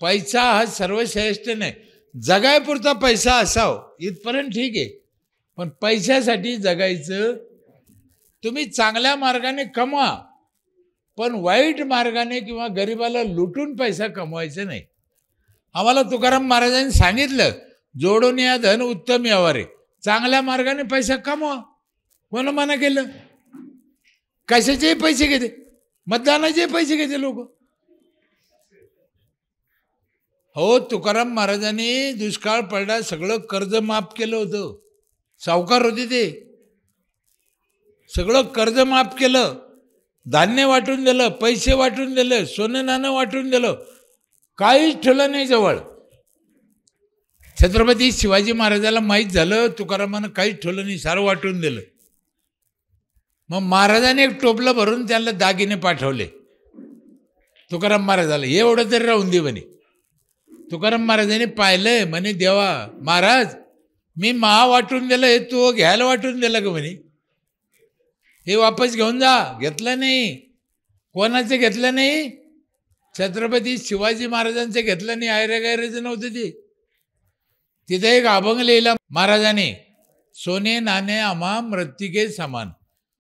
पैसा हा सर्वश्रेष्ठ नाही. जगायपुरता पैसा असावं इथपर्यंत ठीक आहे, पण पैशासाठी जगायचं. तुम्ही चांगल्या मार्गाने कमवा, पण वाईट मार्गाने किंवा गरिबाला लुटून पैसा कमवायचा नाही. आम्हाला तुकाराम महाराजांनी सांगितलं, जोडून या धन उत्तम यावारे. चांगल्या मार्गाने पैसा कमवा. कोण मना केलं? कशाचेही पैसे घेते, मतदानाचे पैसे घेते लोक. हो, तुकाराम महाराजांनी दुष्काळ पडला, सगळं कर्ज माफ केलं होतं. सावकार होते ते, सगळं कर्ज माफ केलं, धान्य वाटून दिलं, पैसे वाटून दिलं, सोनं नाणं वाटून दिलं, काहीच ठेवलं नाही जवळ. छत्रपती शिवाजी महाराजाला माहीत झालं तुकारामानं काहीच ठेवलं नाही, सारं वाटून दिलं. मग महाराजाने एक टोपलं भरून त्यांना दागिने पाठवले तुकाराम महाराजाला, एवढं तरी राहून दे म्हणे. तुकाराम महाराजांनी पाहिलंय, म्हणे देवा महाराज मी महा वाटून दिलं, हे तू घ्यायला वाटून दिलं का म्हणे, हे वापस घेऊन जा. घेतलं नाही. कोणाचं घेतलं नाही? छत्रपती शिवाजी महाराजांचं घेतलं नाही. आयरे गायरेचं नव्हतं ते. तिथे एक अभंग लिहिला महाराजाने, सोने नाणे आम्हा मृत्तिके समान.